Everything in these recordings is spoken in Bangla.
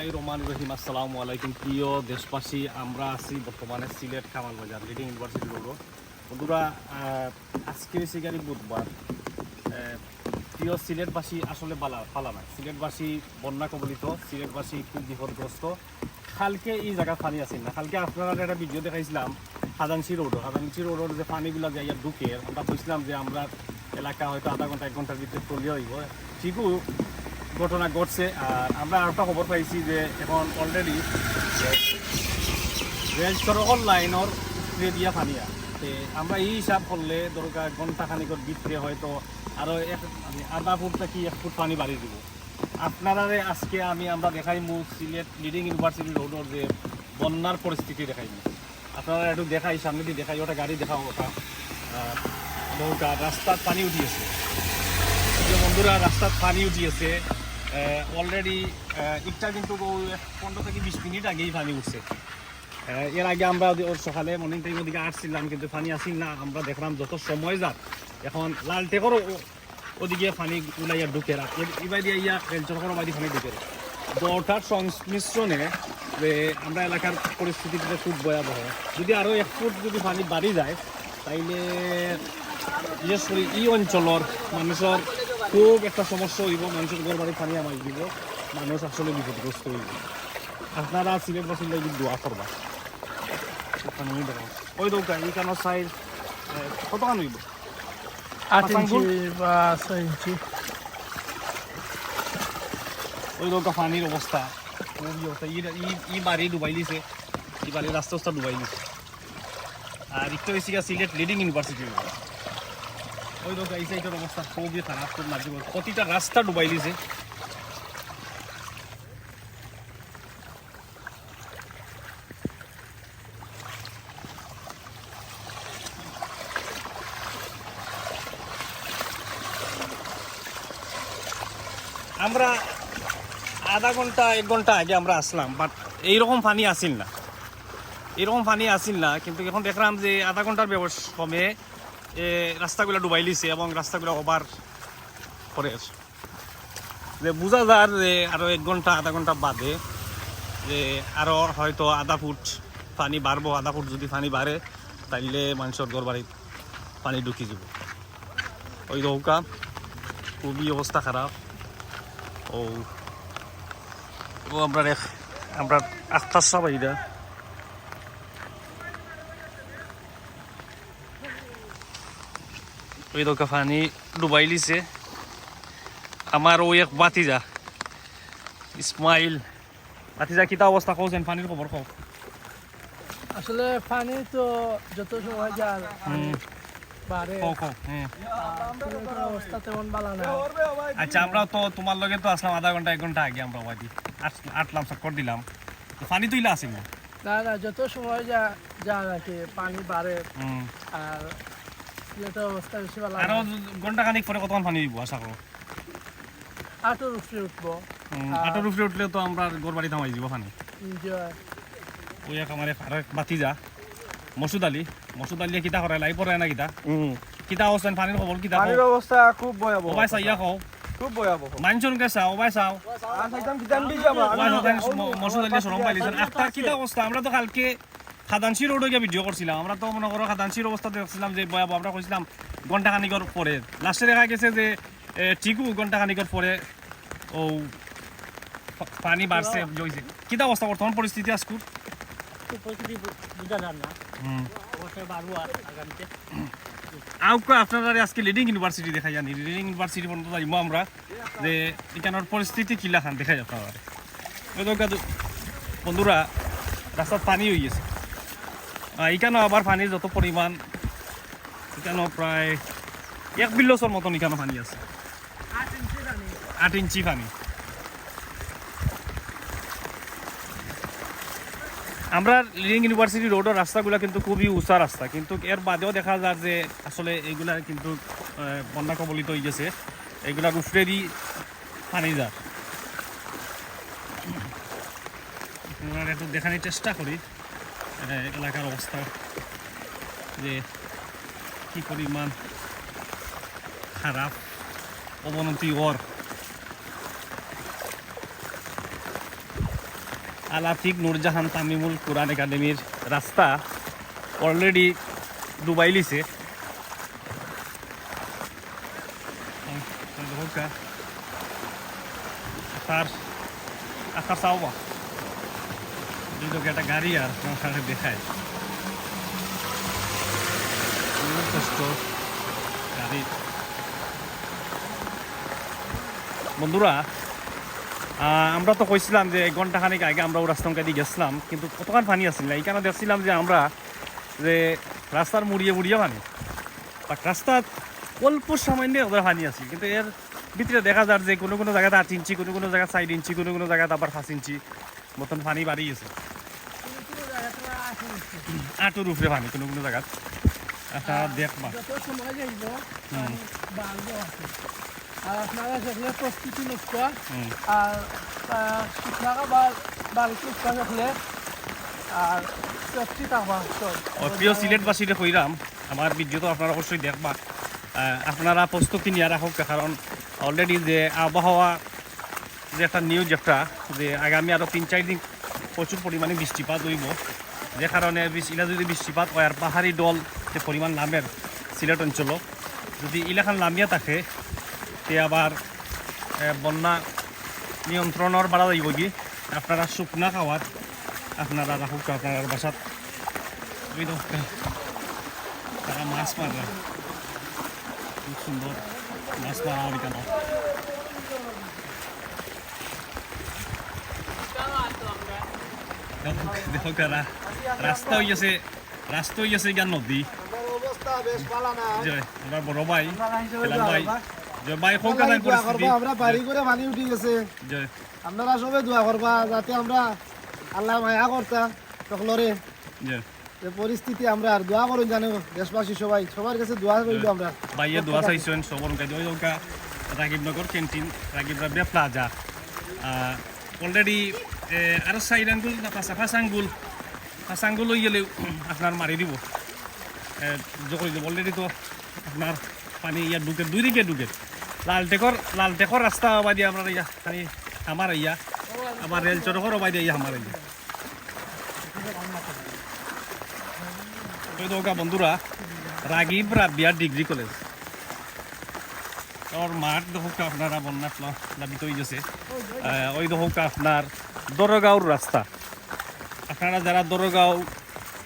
বিসমিল্লাহির রহমানির রহিম। আসসালামু আলাইকুম প্রিয় দেশবাসী, আমরা আছি বর্তমানে সিলেট কামাল বাজার লিডিং ইউনিভার্সিটি রোড। বন্ধুরা, আজকে শিকারি বুধবার। প্রিয় সিলেটবাসী আসলে পালা না, সিলেটবাসী বন্যা কবলিত, সিলেটবাসী খুব বিপদগ্রস্ত। কালকে এই জায়গা পানি আছে না, কালকে আপনারা একটা ভিডিও দেখাইছিলাম হাজানসি রোডের যে পানিগুলো যাইয়া ঢুকে, আমরা বুঝলাম যে আমরা এলাকা হয়তো আধা ঘন্টা 1 ঘন্টার ভিতরে তলিয়ে হইব। ঠিকও ঘটনা ঘটছে। আর আমরা আরেকটা খবর পাইছি যে এখন অলরেডি রেল সড়কের লাইনের উপরে দিয়া ফানিয়া। আমরা এই হিসাব করলে দরকার ঘন্টা খানিকর ভিতরে হয়তো আরও আধা ফুট থেকে 1 ফুট পানি বাড়িয়ে দিব। আপনারা আজকে আমরা দেখাইমু সিলেট লিডিং ইউনিভার্সিটি রোডের যে বন্যার পরিস্থিতি দেখাইমু। আপনারা একটু দেখাই, সামনে দিয়ে দেখাই, ওটা গাড়ি দেখাও, ওটা নৌকা রাস্তার পানি উঠিয়েছে। বন্ধুরা, রাস্তার পানি উঠিয়েছে অলরেডি। একটা কিন্তু 15 থেকে 20 মিনিট আগেই পানি উঠছে। এর আগে আমরা সকালে মর্নিং টাইম ওদিকে আসছিলাম, কিন্তু পানি আসিল না। আমরা দেখলাম যত সময় যাক এখন লাল টেকরও ওদিকে পানি উলাইয়া ঢুকে, এবার দিয়ে ইয়া রেলচরকরও বাড়ি পানি ঢুকে। দরটার সংমিশ্রণে যে আমরা এলাকার পরিস্থিতিটা খুব ভয়াবহ। যদি আরও 1 ফুট যদি পানি বাড়ি যায়, তাইলে বিশেষ করে এই অঞ্চলের মানুষের খুব একটা সমস্যা হইব। মানুষের ঘর বাড়ি পানি আমাই দিব, মানুষ আসলে বিপদগ্রস্ত হইব। আপনারা সিলেটবাসীর লাগি দোয়া করবা। ওই দৌকা এইখানের সাইজ কতখান হইব? 8 ইঞ্চি বা 6 ইঞ্চি। ওই দৌকা পানির অবস্থা খুবই অবস্থা। ই বাড়ি ডুবাই দিছে, এই বাড়ির রাস্তা ডুবাই দিছে। আর একটু বেশি সিলেট লিডিং ইউনিভার্সিটি। ওই দৌকা এই সাইডের অবস্থা খুবই খারাপ, খুব নাজি, প্রতিটা রাস্তা ডুবাই দিছে। আমরা আধা ঘন্টা 1 ঘন্টা আগে আমরা আসলাম, বাট এইরকম পানি আসিল না, কিন্তু এখন দেখলাম যে আধা ঘন্টার সময়ে রাস্তাগুলো ডুবাই লিছে এবং রাস্তাগুলো ওভার করে আছে। যে বোঝা যায় যে আরও 1 ঘন্টা আধা ঘন্টা বাদে যে আরও হয়তো আধা ফুট পানি বাড়বো। আধা ফুট যদি পানি বাড়ে, তাইলে মানুষের ঘর বাড়ি পানি ঢুকি যাব। ওই নৌকা খুবই অবস্থা খারাপ। ও আমরা আখতার সবাইরা ওই দোকা পানি ডুবাই লিছে। আমার ওই এক বাতিজা ইসমাইল, বাতিজা কিতা অবস্থা কওছেন, পানির খবর কও। আসলে পানি তো যত সময় যায় বাড়ে, অবস্থা তেমন ভালো না। আচ্ছা, আমরা তো তোমার লগে তো আসলাম আধা ঘন্টা 1 ঘন্টা আগে, আমরা আটলাম, চক্কর দিলাম, তো পানি তুইলা আসিল না। না, যত সময় যায় আর কি পানি বাড়ে। আর সিলেটের অবস্থা বেশি ভালো। আরো ঘন্টা খানিক পরে কতক্ষণ পানি দিব আশা করো? আটোর উপরে উঠবো। আটোর উপরে উঠলে তো আমরা ঘর বাড়ি থামাই দিব পানি। ওই এক আমার আরেক বাতিজা মসুদ আলী কিতা করে লাই পড়ে না কিতা অবস্থান পানির খবর কিতা? পানির অবস্থা খুব ভয়াবহ। ওবাই চাইয়া কও, খুব ভয়াবহ। মানছুন কে চাও, ওবাই চাও, মসুদ আলী শরম পাইলিছেন। একটা কিতা অবস্থা, আমরা তো কালকে খাদানসি রোডে গিয়ে ভিডিও করছিলাম। আমরা তো মনে করো খাদানসির অবস্থা দেখছিলাম যে ভয়াবহ। আমরা কইছিলাম ঘন্টা খানিকর পরে, লাস্টে দেখা গেছে যে ঠিকও ঘন্টা খানিকর পরে ও পানি বাড়ছে। কিতা অবস্থা বর্তমান পরিস্থিতি আজকুর? আপনারা আজকে লিডিং ইউনিভার্সিটি দেখা জানি, লিডিং ইউনিভার্সিটি পর্যন্ত যাইব আমরা, যে এখানের পরিস্থিতি কিলা খান দেখা যাবে আপনারা। বন্ধুরা, রাস্তার পানি হয়ে গেছে। এখানেও আবার পানির যত পরিমাণ, এখানেও প্রায় 1 বিলিয়ন মতন এখানে পানি আছে। 8 ইঞ্চি পানি। আমরা লিডিং ইউনিভার্সিটি রোডের রাস্তাগুলো কিন্তু খুবই উঁচা রাস্তা, কিন্তু এর বাদেও দেখা যায় যে আসলে এইগুলা কিন্তু বন্যা কবলিত হয়ে গেছে। এইগুলার উপরেরই পানি যায়। একটু দেখানোর চেষ্টা করি এলাকার অবস্থা, যে কি পরিমাণ খারাপ অবনতি ওর। আল আতিক নূরজাহান তামিমুল কোরআন একাডেমির রাস্তা অলরেডি ডুবাই লিছে তার আকার চাওবা যদি একটা গাড়ি আর দেখায় কষ্ট গাড়ি। বন্ধুরা আমরা তো কইছিলাম যে 1 ঘন্টা খানিক আগে আমরা রাস্তাঙ্কা দিয়ে গেছিলাম, কিন্তু কতক্ষণ পানি আসছিল না। এইখানে দেখছিলাম যে আমরা যে রাস্তার মুড়িয়ে মুড়িয়ে পানি বা রাস্তার অল্প সামান্য ওদের পানি আছে, কিন্তু এর ভিতরে দেখা যায় যে কোনো কোনো জায়গাতে 8 ইঞ্চি, কোনো কোনো জায়গায় 4 ইঞ্চি, কোনো কোনো জায়গাতে আবার 5 ইঞ্চি মতন পানি বাড়িয়েছে। আটুর উপরে পানি কোনো কোনো জায়গায় দেখবা। যত সময় যাইব বাড়বো আছে। আর আপনারা সেগুলো প্রস্তুতি নিচ্ছেন আর শুকনাকা বা বাড়িতে থাকলে আর সেফটি থাকবা। প্রিয় সিলেটবাসীরা কইরাম, আমার ভিডিও তো আপনারা অবশ্যই দেখবা, আপনারা প্রস্তুতি নিয়ে রাখুক, কারণ অলরেডি যে আবহাওয়া যে একটা নিউজ একটা যে আগামী আরও 3-4 দিন প্রচুর পরিমাণে বৃষ্টিপাত হইব, যে কারণে ইলা যদি বৃষ্টিপাত হয় আর পাহাড়ি ডল যে পরিমাণ নামের সিলেট অঞ্চল যদি ইলাখান নামিয়া থাকে তে আবার বন্যা নিয়ন্ত্রণের বাড়া যাইব কি। আপনারা শুকনা খাওয়ার আপনারা রাখুক আপনার বাসাত। তারা মাছ মারা খুব সুন্দর মাছ মারা কেন দেখো কারা রাস্তা হয়ে গেছে জ্ঞান নদী। আমরা বড় ভাই ভাই জয় ভাই হোক আমরা বাড়ি করে পানি উঠে গেছে, জয় আপনারা সবাই দোয়া করবা যাতে আমরা আল্লাহ মায়া করতা সকলরে জয় পরিস্থিতি আমরা আর দোয়া করুন জানো দেশবাসী সবার কাছে দোয়া করিল আমরা। ভাইয়ে দোয়া চাইছেন সবর Ragibnagar canteen Ragib Rabia plaza already আরো 4 আঙ্গুল না 5 আঙ্গুল হয়ে গেলেও আপনার মারি দিব অলরেডি। তো আপনার পানি ইয়া ঢুকে 2 দিকে ঢুকে লালটেকর রাস্তা হবাই দিয়ে আপনার ইয়া খানি আমার ইয়া আবার রেল চরকর হবাই দিয়ে ইয়া আমার ইয়া। বন্ধুরা রাগিব রাবিয়া ডিগ্রি কলেজ ওর মাঠ দেখুক আপনারা বন্যা প্লাবিত হয়ে গেছে। ওই দেখুক আপনার দরগাঁওর রাস্তা, আপনারা যারা দরগাঁও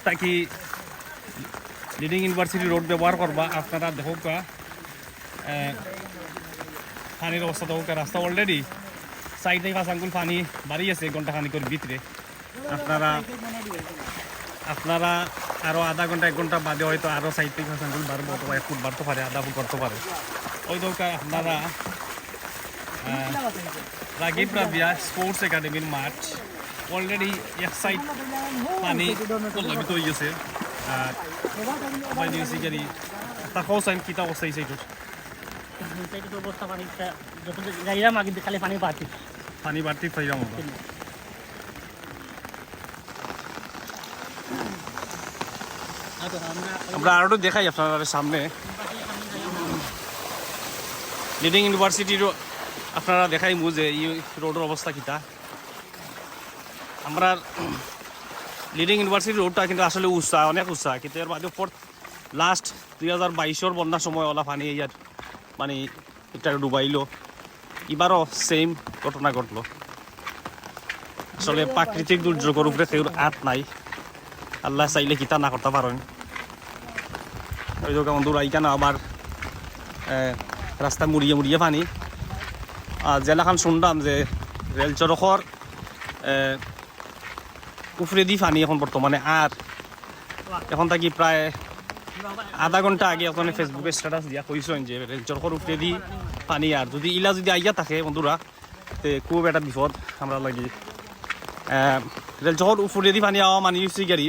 তাকি লিডিং ইউনিভার্সিটি রোড ব্যবহার করবা আপনারা দেখুক পানির অবস্থা দেখুক। রাস্তা অলরেডি 4-5 আঙ্গুল পানি বাড়ি আছে ঘন্টা খানিকের ভিতরে। আপনারা আরও আধা ঘন্টা 1 ঘন্টা বাদে হয়তো আরও 4-5 আঙ্গুল বাড়বো, অথবা 1 ফুট বাড়তে পারে, আধা ফুট বাড়তে পারে। ওই দরকার আপনারা রাগিব রাবিয়া স্পোর্টস একাডেমির মাঠ অলরেডি এক সাইড পানি প্লাবিত হয়ে গেছে। আর সবাই দিয়েছি গাড়ি তাকেও চাইন কিতা অবস্থা হয়েছে এইটুর অবস্থা পানি যত যাইলাম আগে খালি পানি বাড়তি পাইলাম আমরা আরও দেখাই আপনার সামনে লিডিং ইউনিভার্সিটির আপনারা দেখাই যে এই রোডের অবস্থা কিতা। আমরা লিডিং ইউনিভার্সিটি রোডটা কিন্তু আসলে উৎসাহ অনেক উৎসাহ, কিন্তু এর বাদে পর লাস্ট 2022 বন্যার সময় ওলা পানি ইয়ার মানে এটা ডুবাইল, এবারও সেম ঘটনা ঘটলো। আসলে প্রাকৃতিক দুর্যোগের উপরে কেউ হাত নাই, আল্লাহ চাইলে কিতা না করতে পারেন। ওই দোকান বন্ধুরা এইখানে আবার রাস্তা মুড়িয়ে পানি। জেলাখান শুনলাম যে রেল চরকর উপরে দি পানি এখন বর্তমানে। আর এখন থাকি প্রায় আধা ঘন্টা আগে এখন ফেসবুকে স্ট্যাটাস দিয়া কইছেন যে রেল চরকর উপরে দি পানি। আর যদি ইলা যদি আইয়া থাকে বন্ধুরা তে খুব একটা বিপদ আমরা লাগি। রেল চরকর উপরে দি পানি আওয়া মানি হচ্ছে গাড়ি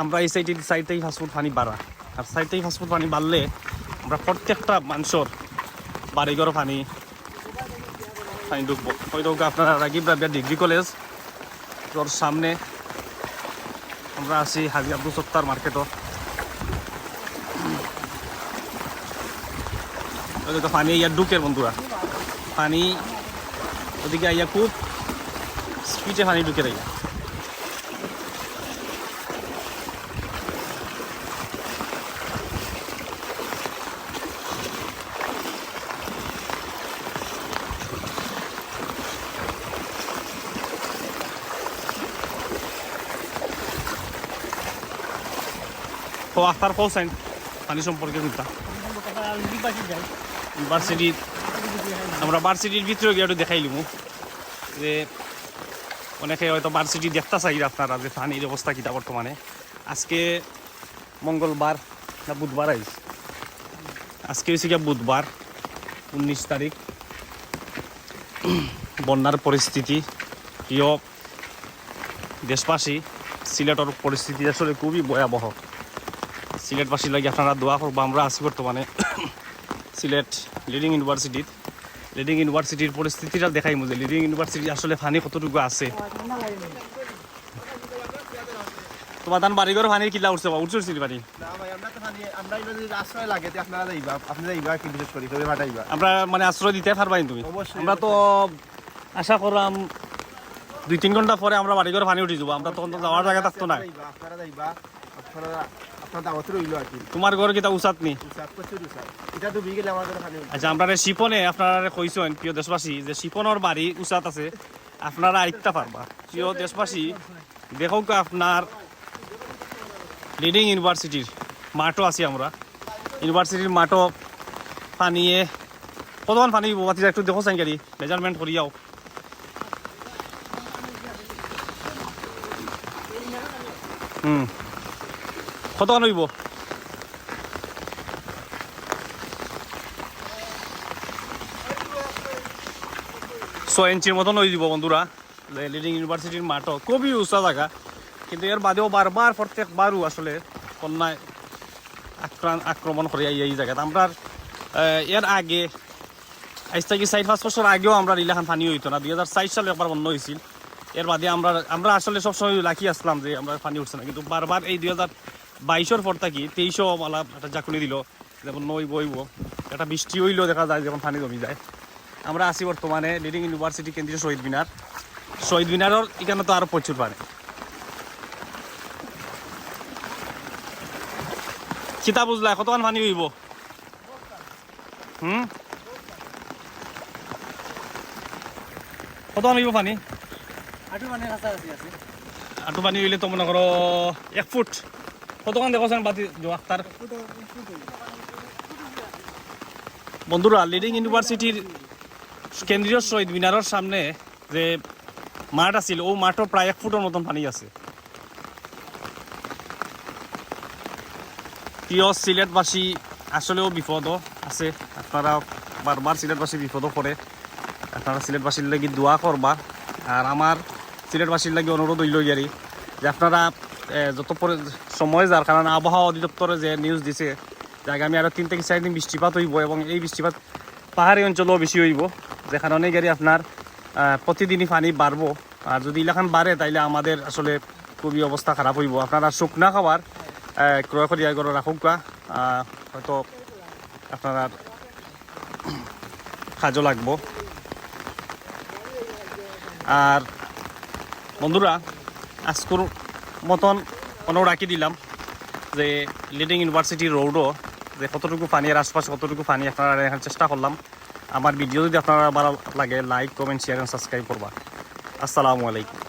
আমরা এই সাইড থেকে ফাস্টফুড পানি বাড়া, আর সাইড থেকে ফাস্টফুড পানি বাড়লে আমরা প্রত্যেকটা মানুষের বাড়িঘর পানি ঢুকবো। হয়তো আপনারা রাগিব রাবিয়া ডিগ্রি কলেজ ওর সামনে আমরা আছি হাজি আব্দুল সত্তার মার্কেটও। পানি ইয়ার ঢুকের বন্ধুরা, পানি ওদিকে আইয়া খুব স্পিডে পানি ঢুকে রাখি। আস্তার পৌঁছাইন পানি সম্পর্কে চিন্তা ইউনিভার্সিটির আমরা ভার্সিটির ভিতরে গিয়ে একটু দেখাইলিম যে অনেকে হয়তো ভার্সিটি দেখতে চাই আপনারা যে পানির অবস্থা কীটা বর্তমানে। আজকে মঙ্গলবার না বুধবার আইস, আজকে হয়েছে গিয়া বুধবার 19 তারিখ। বন্যার পরিস্থিতি প্রিয় দেশবাসী, সিলেটের পরিস্থিতি আসলে খুবই ভয়াবহ। সিলেটবাসীর লাগে আপনারা দোয়া করবো। আমরা আছি বর্তমানে সিলেট লিডিং ইউনিভার্সিটির। লিডিং ইউনিভার্সিটির পরিস্থিতিটা দেখাই মুঝে লিডিং ইউনিভার্সিটি আসলে পানি কতটুকু আছে। তোমার তার বাড়িঘর পানির কিলা উঠছে বা উঠছিল পানি? আমরা মানে আশ্রয় দিতে পারবাই তুমি? আমরা তো আশা করলাম 2-3 ঘন্টা পরে আমরা বাড়িঘর পানি উঠে যাবো। আমরা তখন তো যাওয়ার জায়গা থাকতো না। তোমার ঘর কিতা উচাত নি? আচ্ছা, আমরা শিপনে আপনারা কইছেন প্রিয় দেশবাসী যে শিপনের বাড়ি উচাত আছে, আপনারা আইকতে পারবা। প্রিয় দেশবাসী দেখো আপনার লিডিং ইউনিভার্সিটির মাঠও আছি আমরা। ইউনিভার্সিটির মাঠও পানিয়ে কতক্ষণ পানি বাতি একটু দেখো চাই গাড়ি মেজারমেন্ট করিয়াও। কতক্ষণ হইব? ছয় ইঞ্চির মতন হয়ে যাব বন্ধুরা। লিডিং ইউনিভার্সিটির মাঠও খুবই উঁচা জায়গা, কিন্তু এর বাদেও বারবার প্রত্যেকবারও আসলে বন্যায় আক্রমণ করে এই জায়গাতে। আমরা এর আগে আজ থেকে 4-5 বছর আগেও আমরা রিলাখান পানি হইতো না। 2004 সালে একবার বন্যা হয়েছিল। এর বাদে আমরা আসলে সবসময় লাকি আসলাম যে আমরা পানি উঠছে না, কিন্তু বারবার এই 2022-এর পর থাকি 23-ও মালা একটা জাকুনি দিল যেমন বইব একটা বৃষ্টি হইলেও দেখা যায় যখন পানি জমি যায়। আমরা আছি বর্তমানে লিডিং ইউনিভার্সিটি কেন্দ্রীয় শহীদ মিনার। শহীদ মিনারের এখানে তো আরও প্রচুর পানি। চিতা বুঝলা কতক্ষণ পানি হইব? কতক্ষণ হইব পানি? আঁটু পানি হইলে তো মনে করো 1 ফুট। কতক্ষণ দেখছেন বাতি আক্তার? বন্ধুরা, লিডিং ইউনিভার্সিটির কেন্দ্রীয় শহীদ মিনারের সামনে যে মাঠ আছিল ও মাঠও প্রায় 1 ফুটের মতন পানি আছে। প্রিয় সিলেটবাসী, আসলেও বিপদ আছে। আপনারা বারবার সিলেটবাসী বিপদও পড়ে। আপনারা সিলেটবাসীর লাগি দোয়া করবা। আর আমার সিলেটবাসীর লাগি অনুরোধ হইল ইয়ারি যে আপনারা যত সময় যার কারণে আবহাওয়া অধিদপ্তরে যে নিউজ দিছে যে আগামী আরও 3 থেকে 4 দিন বৃষ্টিপাত হইব, এবং এই বৃষ্টিপাত পাহাড়ি অঞ্চলেও বেশি হইব, যে কারণে গাড়ি আপনার প্রতিদিনই পানি বাড়বো। আর যদি এলাকান বাড়ে তাইলে আমাদের আসলে খুবই অবস্থা খারাপ হইব। আপনারা শুকনা খাবার ক্রয় করিয়া করে রাখুক, হয়তো আপনারা কাজও লাগবো। আর বন্ধুরা, আজকের মতন রাখি দিলাম যে লিডিং ইউনিভার্সিটি রোডও যে কতটুকু পানি, এর আশপাশে কতটুকু পানি আপনারা দেখার চেষ্টা করলাম। আমার ভিডিও যদি আপনারা ভালো লাগে লাইক, কমেন্ট, শেয়ার এবং সাবস্ক্রাইব করবা। আসসালামু আলাইকুম।